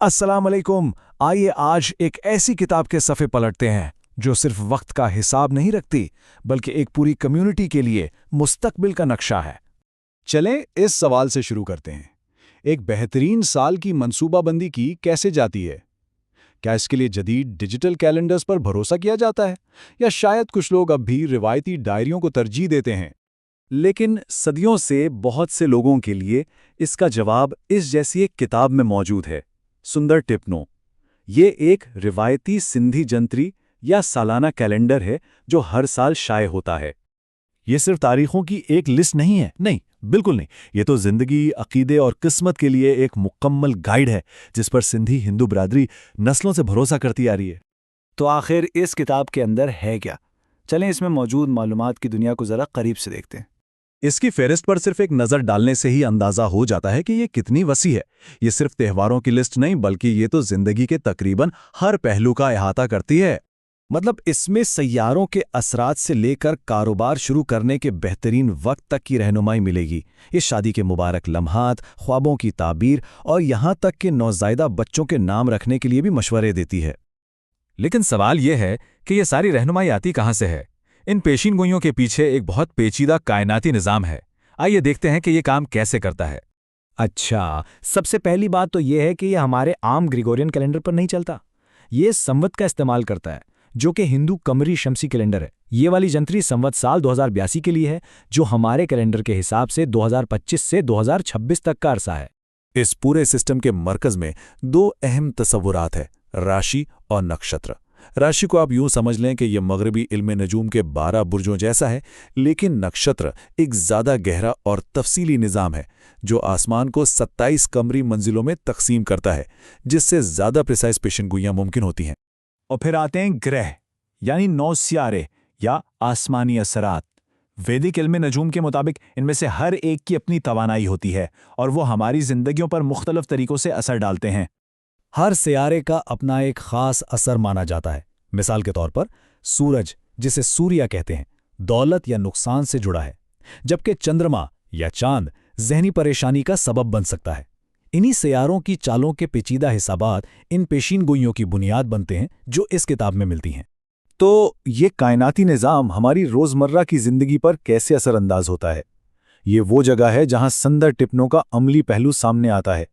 अस्सलाम अलैकुम। आइए आज एक ऐसी किताब के सफ़े पलटते हैं जो सिर्फ वक्त का हिसाब नहीं रखती, बल्कि एक पूरी कम्युनिटी के लिए मुस्तकबिल का नक्शा है। चलें इस सवाल से शुरू करते हैं। एक बेहतरीन साल की मंसूबाबंदी की कैसे जाती है? क्या इसके लिए जदीद डिजिटल कैलेंडर्स पर भरोसा किया जाता है, या शायद कुछ लोग अब भी रिवायती डायरियों को तरजीह देते हैं? लेकिन सदियों से बहुत से लोगों के लिए इसका जवाब इस जैसी एक किताब में मौजूद है, सुंदर टिप्नो। ये एक रिवायती सिंधी जंतरी या सालाना कैलेंडर है जो हर साल शाये होता है। ये सिर्फ तारीखों की एक लिस्ट नहीं है, नहीं, बिल्कुल नहीं। ये तो जिंदगी, अकीदे और किस्मत के लिए एक मुकम्मल गाइड है जिस पर सिंधी हिंदू बिरादरी नस्लों से भरोसा करती आ रही है। तो आखिर इस किताब के अंदर है क्या? चलें इसमें मौजूद मालूमात की दुनिया को ज़रा करीब से देखते हैं। इसकी फहरिस्त पर सिर्फ एक नज़र डालने से ही अंदाज़ा हो जाता है कि ये कितनी वसी है। ये सिर्फ त्योहारों की लिस्ट नहीं, बल्कि ये तो ज़िंदगी के तकरीबन हर पहलू का अहाता करती है। मतलब इसमें सैयारों के असरात से लेकर कारोबार शुरू करने के बेहतरीन वक्त तक की रहनुमाई मिलेगी। ये शादी के मुबारक लम्हात, ख्वाबों की ताबीर और यहाँ तक कि नौज़ायदा बच्चों के नाम रखने के लिए भी मशवरे देती है। लेकिन सवाल यह है कि ये सारी रहनुमाई आती कहाँ से है? इन पेशीन गोइयों के पीछे एक बहुत पेचीदा कायनाती निज़ाम है। आइए देखते हैं कि ये काम कैसे करता है। अच्छा, सबसे पहली बात तो ये है कि ये हमारे आम ग्रिगोरियन कैलेंडर पर नहीं चलता। ये संवत का इस्तेमाल करता है, जो कि हिंदू कमरी शमसी कैलेंडर है। ये वाली जंतरी संवत साल 2082 के लिए है, जो हमारे कैलेंडर के हिसाब से 2025 से 2026 तक का अरसा है। इस पूरे सिस्टम के मरकज़ में दो अहम तस्वुरात है, राशि और नक्षत्र। राशि को आप यूं समझ लें कि यह मगरबी इल्म नजूम के 12 बुर्जों जैसा है, लेकिन नक्षत्र एक ज़्यादा गहरा और तफसीली निज़ाम है जो आसमान को 27 कमरी मंजिलों में तकसीम करता है, जिससे ज़्यादा प्रिसाइज पेशनगोइयाँ मुमकिन होती हैं। और फिर आते हैं ग्रह, यानी 9 सियारे या आसमानी असरात। वैदिक इल्म नजूम के मुताबिक इनमें से हर एक की अपनी तवानाई होती है और वो हमारी जिंदगियों पर मुख्तलिफ तरीकों से असर डालते हैं। हर सियारे का अपना एक खास असर माना जाता है। मिसाल के तौर पर सूरज, जिसे सूर्या कहते हैं, दौलत या नुकसान से जुड़ा है, जबकि चंद्रमा या चांद ज़हनी परेशानी का सबब बन सकता है। इन्हीं सियारों की चालों के पेचीदा हिसाबात इन पेशीन गोइयों की बुनियाद बनते हैं जो इस किताब में मिलती हैं। तो ये कायनाती निज़ाम हमारी रोज़मर्रा की ज़िंदगी पर कैसे असरअंदाज होता है? ये वो जगह है जहां सुंदर टिप्नो का अमली पहलू सामने आता है,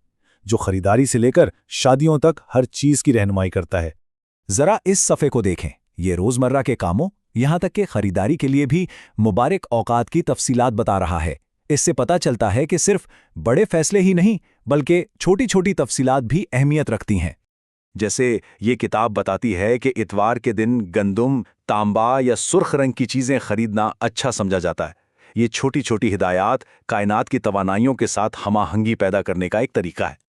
जो खरीदारी से लेकर शादियों तक हर चीज़ की रहनुमाई करता है। ज़रा इस सफ़े को देखें। ये रोज़मर्रा के कामों, यहाँ तक कि खरीदारी के लिए भी मुबारक औकात की तफसीलात बता रहा है। इससे पता चलता है कि सिर्फ बड़े फैसले ही नहीं, बल्कि छोटी छोटी तफसीलात भी अहमियत रखती हैं। जैसे ये किताब बताती है कि इतवार के दिन गंदुम, तांबा या सुर्ख रंग की चीज़ें खरीदना अच्छा समझा जाता है। ये छोटी छोटी हिदायत कायनात की तवानाइयों के साथ हमाहंगी पैदा करने का एक तरीका है।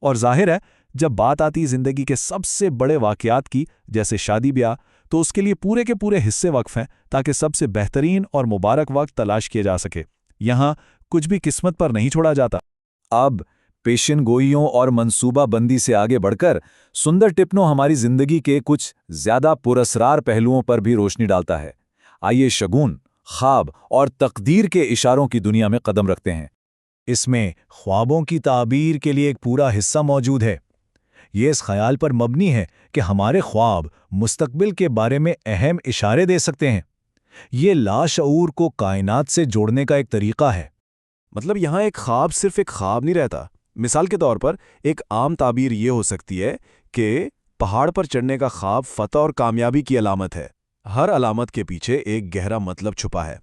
और जाहिर है, जब बात आती ज़िंदगी के सबसे बड़े वाक़यात की, जैसे शादी ब्याह, तो उसके लिए पूरे के पूरे हिस्से वक्फ हैं ताकि सबसे बेहतरीन और मुबारक वक्त तलाश किए जा सके। यहाँ कुछ भी किस्मत पर नहीं छोड़ा जाता। अब पेशन गोइयों और मंसूबाबंदी से आगे बढ़कर सुंदर टिप्नो हमारी जिंदगी के कुछ ज्यादा पुरस्रार पहलुओं पर भी रोशनी डालता है। आइए शगुन, ख्वाब और तकदीर के इशारों की दुनिया में कदम रखते हैं। इसमें ख्वाबों की ताबीर के लिए एक पूरा हिस्सा मौजूद है। ये इस ख्याल पर मबनी है कि हमारे ख्वाब मुस्तकबिल के बारे में अहम इशारे दे सकते हैं। ये लाशऊर को कायनात से जोड़ने का एक तरीका है। मतलब यहाँ एक ख्वाब सिर्फ एक ख्वाब नहीं रहता। मिसाल के तौर पर एक आम ताबीर ये हो सकती है कि पहाड़ पर चढ़ने का ख्वाब फतह और कामयाबी की अलामत है। हर अलामत के पीछे एक गहरा मतलब छुपा है।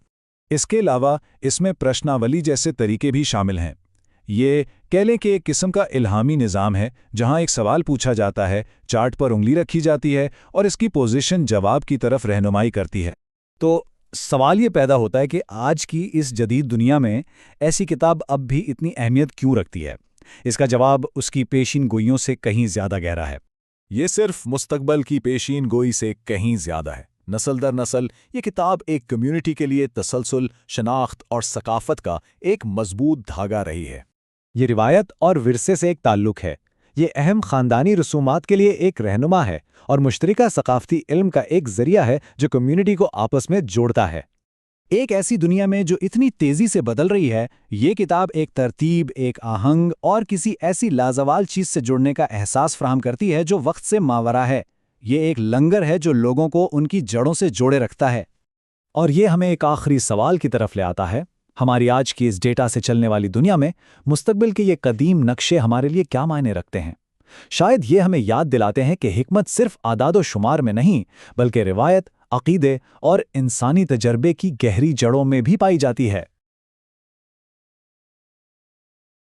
इसके अलावा इसमें प्रश्नावली जैसे तरीके भी शामिल हैं। ये कह लें कि एक किस्म का इल्हामी निज़ाम है, जहां एक सवाल पूछा जाता है, चार्ट पर उंगली रखी जाती है और इसकी पोजीशन जवाब की तरफ रहनुमाई करती है। तो सवाल ये पैदा होता है कि आज की इस जदीद दुनिया में ऐसी किताब अब भी इतनी अहमियत क्यों रखती है? इसका जवाब उसकी पेशीन गोइयों से कहीं ज़्यादा गहरा है। ये सिर्फ मुस्तकबल की पेशीन गोई से कहीं ज़्यादा है। नस्ल दर नस्ल ये किताब एक कम्युनिटी के लिए तसलसल, शनाख्त और सकाफत का एक मजबूत धागा रही है। ये रिवायत और विरसे से एक ताल्लुक है। ये अहम ख़ानदानी रसूमात के लिए एक रहनुमा है और मुश्तरका सकाफ़ती इल्म का एक ज़रिया है जो कम्युनिटी को आपस में जोड़ता है। ایک ایسی دنیا میں جو اتنی تیزی سے بدل رہی ہے، یہ کتاب ایک ترتیب، ایک آہنگ اور کسی ایسی لازوال چیز سے جڑنے کا احساس فراہم کرتی ہے جو وقت سے ماورا ہے۔ یہ ایک لنگر ہے جو لوگوں کو ان کی جڑوں سے جوڑے رکھتا ہے۔ اور یہ ہمیں ایک آخری سوال کی طرف لے آتا ہے، ہماری آج کی اس ڈیٹا سے چلنے والی دنیا میں مستقبل کے یہ قدیم نقشے ہمارے لیے کیا معنی رکھتے ہیں؟ شاید یہ ہمیں یاد دلاتے ہیں کہ حکمت صرف اعداد و شمار میں نہیں، بلکہ روایت، عقیدے اور انسانی تجربے کی گہری جڑوں میں بھی پائی جاتی ہے۔